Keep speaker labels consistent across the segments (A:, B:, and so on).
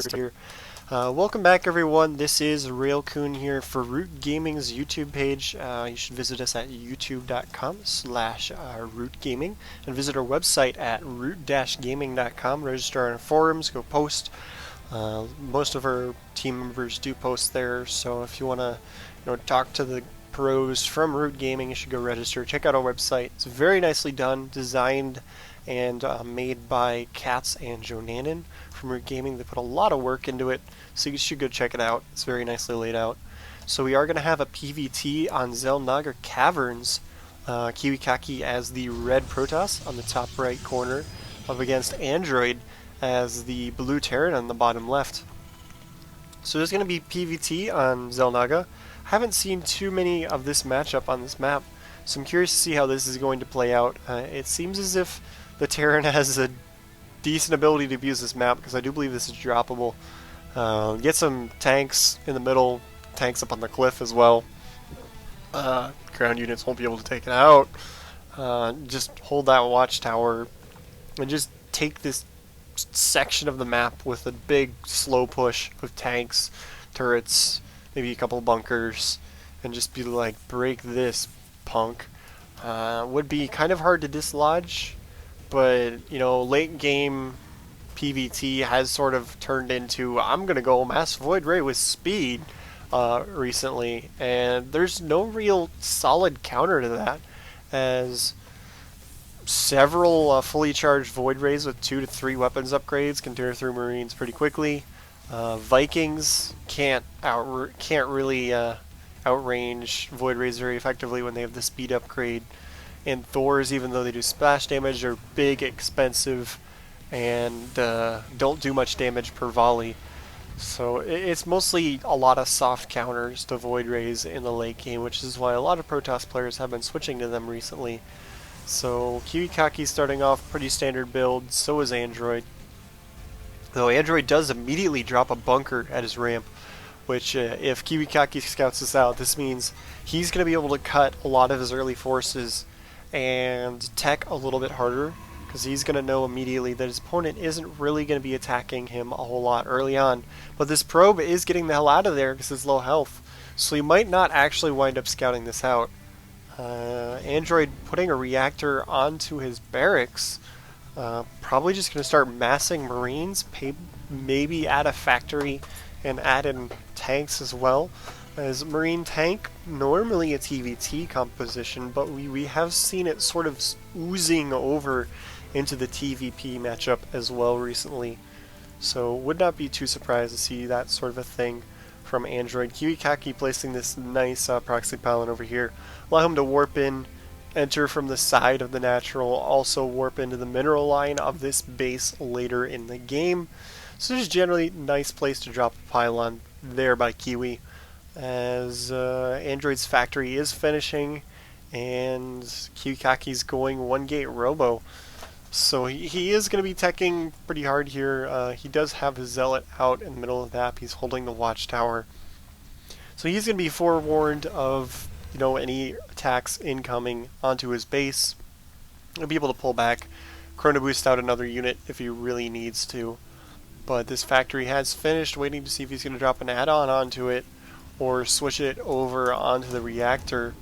A: here. Welcome back, everyone. This is Railcoon here for Root Gaming's YouTube page. You should visit us at youtube.com/rootgaming and visit our website at root-gaming.com. Register on our forums, go post. Most of our team members do post there, so if you want to, talk to the pros from Root Gaming, you should go register. Check out our website. It's very nicely done, designed and made by Katz and Joe Nannon from Root Gaming. They put a lot of work into it, so you should go check it out. It's very nicely laid out. So we are going to have a PvT on Xel'Naga Caverns. Kiwikaki as the red Protoss on the top right corner, up against Android as the blue Terran on the bottom left. So there's going to be PvT on Xel'Naga. Haven't seen too many of this matchup on this map, so I'm curious to see how this is going to play out. It seems as if the Terran has a decent ability to abuse this map, because I do believe this is droppable. Get some tanks in the middle, tanks up on the cliff as well. Ground units won't be able to take it out. Just hold that watchtower and just take this section of the map with a big slow push of tanks, turrets, maybe a couple bunkers, and just be like, break this, punk. Would be kind of hard to dislodge, but late game PvT has sort of turned into, I'm gonna go Mass Void Ray with speed recently, and there's no real solid counter to that, as several fully charged Void Rays with 2 to 3 weapons upgrades can tear through Marines pretty quickly. Vikings can't really outrange Void Rays very effectively when they have the speed upgrade. And Thors, even though they do splash damage, are big, expensive, and don't do much damage per volley. So it's mostly a lot of soft counters to Void Rays in the late game, which is why a lot of Protoss players have been switching to them recently. So Kiwikaki starting off pretty standard build, so is Android. Though Android does immediately drop a bunker at his ramp, which if Kiwikaki scouts this out, this means he's going to be able to cut a lot of his early forces and tech a little bit harder, because he's going to know immediately that his opponent isn't really going to be attacking him a whole lot early on. But this probe is getting the hell out of there because it's low health, so he might not actually wind up scouting this out. Android putting a reactor onto his barracks, probably just going to start massing Marines, maybe add a factory and add in tanks as well. As Marine tank, normally a TVT composition, but we have seen it sort of oozing over into the TVP matchup as well recently. So would not be too surprised to see that sort of a thing from Android. Kiwikaki placing this nice proxy pylon over here. Allow him to warp in, enter from the side of the natural, also warp into the mineral line of this base later in the game. So just generally nice place to drop a pylon there by Kiwi, as Android's factory is finishing and Kiwikaki's going one gate robo. So he is going to be teching pretty hard here. He does have his zealot out in the middle of the map. He's holding the watchtower. So he's going to be forewarned of any attacks incoming onto his base. He'll be able to pull back, chrono boost out another unit if he really needs to. But this factory has finished, waiting to see if he's going to drop an add-on onto it or switch it over onto the reactor.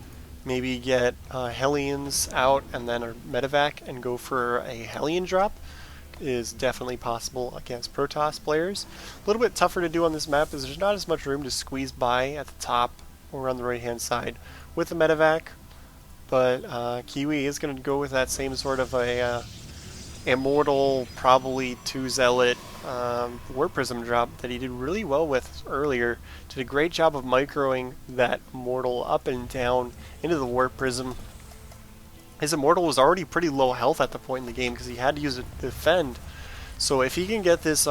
A: Maybe get Hellions out and then a medevac and go for a Hellion drop is definitely possible against Protoss players. A little bit tougher to do on this map as there's not as much room to squeeze by at the top or on the right hand side with the medevac, but Kiwi is going to go with that same sort of a Immortal, probably 2 Zealot Warp Prism drop that he did really well with earlier. Did a great job of microing that Immortal up and down into the Warp Prism. His Immortal was already pretty low health at the point in the game because he had to use it to defend. So if he can get this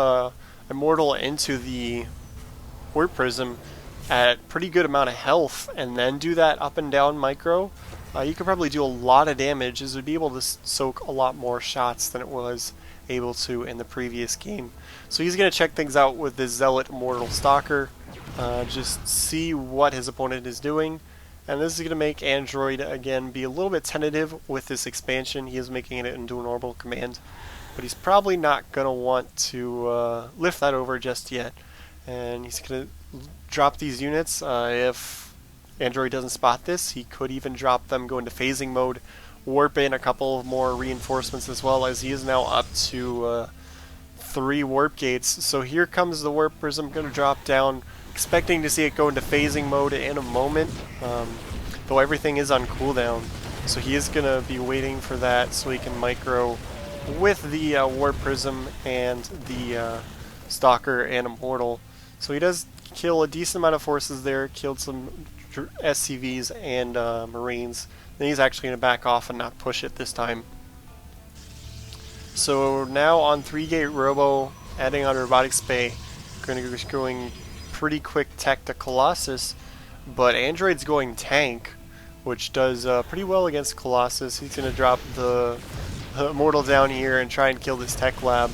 A: Immortal into the Warp Prism at pretty good amount of health and then do that up and down micro, you could probably do a lot of damage, as it would be able to soak a lot more shots than it was able to in the previous game. So he's going to check things out with this Zealot Immortal Stalker, just see what his opponent is doing, and this is going to make Android again be a little bit tentative with this expansion. He is making it into an orbital command, but he's probably not going to want to lift that over just yet. And he's going to drop these units. If Android doesn't spot this, he could even drop them, go into phasing mode, warp in a couple of more reinforcements as well, as he is now up to 3 warp gates. So here comes the warp prism, going to drop down, expecting to see it go into phasing mode in a moment, though everything is on cooldown. So he is going to be waiting for that so he can micro with the warp prism and the stalker and immortal. So he does kill a decent amount of forces there, killed some SCVs and Marines. Then he's actually going to back off and not push it this time. So now on 3-gate Robo, adding on Robotics Bay, going pretty quick tech to Colossus, but Android's going tank, which does pretty well against Colossus. He's going to drop the Immortal down here and try and kill this tech lab.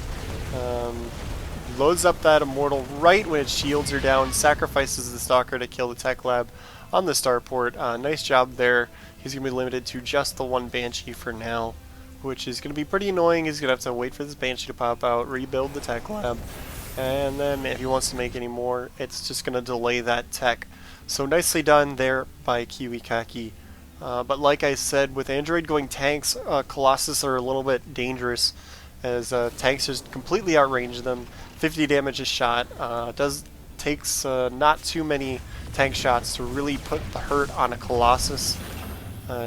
A: Loads up that Immortal right when its shields are down, sacrifices the Stalker to kill the tech lab on the starport. Nice job there. He's going to be limited to just the 1 Banshee for now, which is going to be pretty annoying. He's going to have to wait for this Banshee to pop out, rebuild the tech lab, and then if he wants to make any more, it's just going to delay that tech. So nicely done there by Kiwikaki. But like I said, with Android going tanks, Colossus are a little bit dangerous, as tanks just completely outrange them. 50 damage a shot. Takes not too many tank shots to really put the hurt on a Colossus.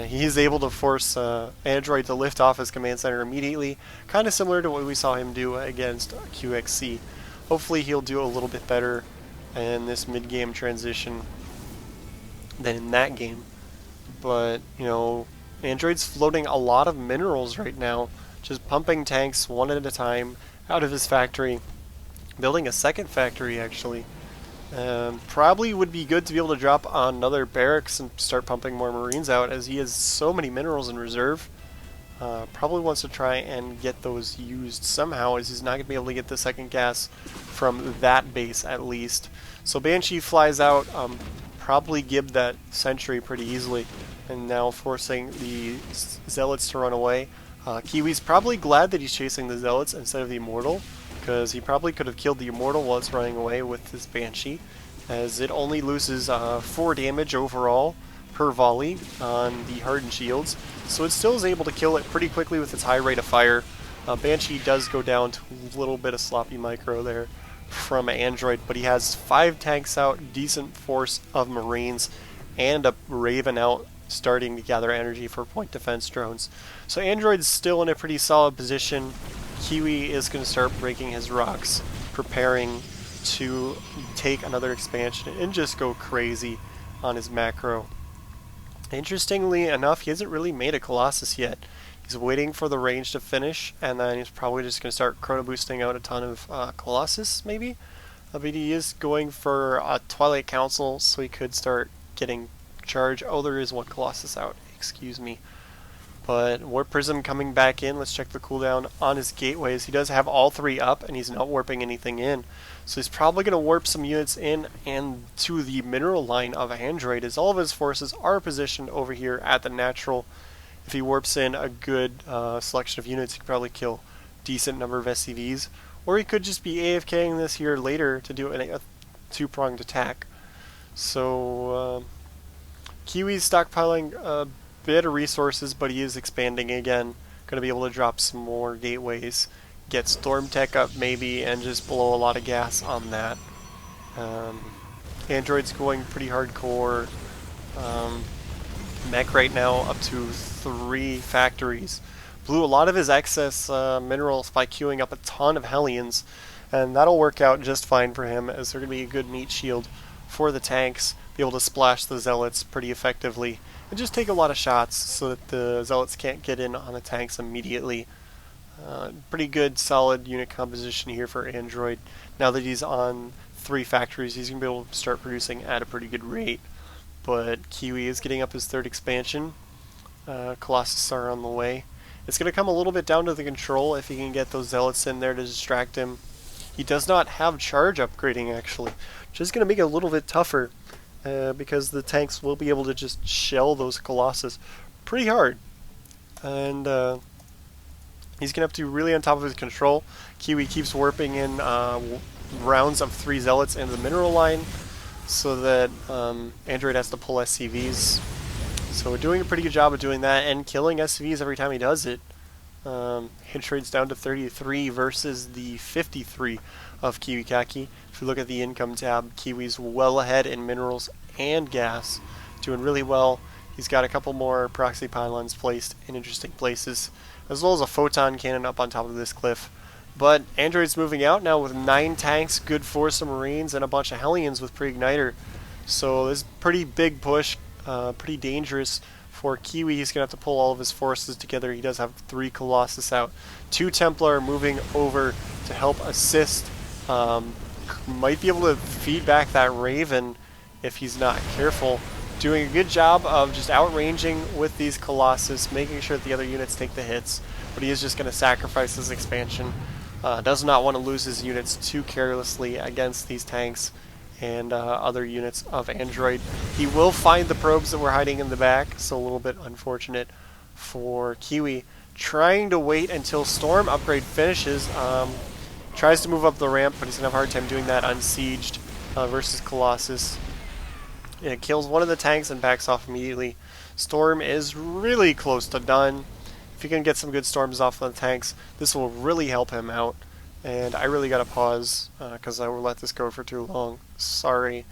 A: He is able to force Android to lift off his command center immediately, kind of similar to what we saw him do against QXC. Hopefully he'll do a little bit better in this mid-game transition than in that game. But, you know, Android's floating a lot of minerals right now, just pumping tanks one at a time out of his factory, building a second factory actually. Probably would be good to be able to drop on another barracks and start pumping more Marines out, as he has so many minerals in reserve. Probably wants to try and get those used somehow, as he's not going to be able to get the second gas from that base at least. So Banshee flies out, probably gib that sentry pretty easily, and now forcing the Zealots to run away. Kiwi's probably glad that he's chasing the Zealots instead of the Immortal, because he probably could have killed the Immortal while it's running away with his Banshee, as it only loses 4 damage overall per volley on the hardened shields, so it still is able to kill it pretty quickly with its high rate of fire. Banshee does go down to a little bit of sloppy micro there from Android, but he has 5 tanks out, decent force of Marines, and a Raven out starting to gather energy for point defense drones. So Android's still in a pretty solid position. Kiwi is going to start breaking his rocks, preparing to take another expansion and just go crazy on his macro. Interestingly enough, he hasn't really made a Colossus yet. He's waiting for the range to finish, and then he's probably just going to start chrono boosting out a ton of Colossus, maybe? But he is going for a Twilight Council, so he could start getting charge. Oh, there is 1 Colossus out, excuse me. But Warp Prism coming back in. Let's check the cooldown on his gateways. He does have all 3 up, and he's not warping anything in. So he's probably going to warp some units in and to the mineral line of Android, as all of his forces are positioned over here at the natural. If he warps in a good selection of units, he could probably kill a decent number of SCVs. Or he could just be AFKing this here later to do a 2-pronged attack. So Kiwi's stockpiling a bit of resources, but he is expanding again. Going to be able to drop some more gateways, get Storm Tech up maybe, and just blow a lot of gas on that. Android's going pretty hardcore. Mech right now up to 3 factories. Blew a lot of his excess minerals by queuing up a ton of Hellions, and that'll work out just fine for him, as they're going to be a good meat shield for the tanks, be able to splash the Zealots pretty effectively, and just take a lot of shots so that the Zealots can't get in on the tanks immediately. Pretty good, solid unit composition here for Android. Now that he's on 3 factories, he's going to be able to start producing at a pretty good rate. But Kiwi is getting up his 3rd expansion. Colossus are on the way. It's going to come a little bit down to the control if he can get those Zealots in there to distract him. He does not have charge upgrading, actually, which is going to make it a little bit tougher, because the tanks will be able to just shell those Colossus pretty hard. And He's going to have to be really on top of his control. Kiwi keeps warping in rounds of 3 Zealots into the mineral line so that Android has to pull SCVs. So we're doing a pretty good job of doing that and killing SCVs every time he does it. Hit rate's down to 33 versus the 53 of Kiwikaki. If you look at the income tab, Kiwi's well ahead in minerals and gas, doing really well. He's got a couple more proxy pylons placed in interesting places, as well as a photon cannon up on top of this cliff. But Android's moving out now with 9 tanks, good force of Marines, and a bunch of Hellions with pre-igniter. So this is a pretty big push, pretty dangerous for Kiwi. He's going to have to pull all of his forces together. He does have 3 Colossus out. 2 Templar moving over to help assist. Might be able to feed back that Raven if he's not careful. Doing a good job of just outranging with these Colossus, making sure that the other units take the hits. But he is just going to sacrifice his expansion. Does not want to lose his units too carelessly against these tanks and other units of Android. He will find the probes that were hiding in the back, so a little bit unfortunate for Kiwi. Trying to wait until Storm upgrade finishes. Tries to move up the ramp, but he's going to have a hard time doing that unsieged versus Colossus. It kills one of the tanks and backs off immediately. Storm is really close to done. If he can get some good storms off the tanks, this will really help him out. And I really got to pause because I will let this go for too long. Sorry.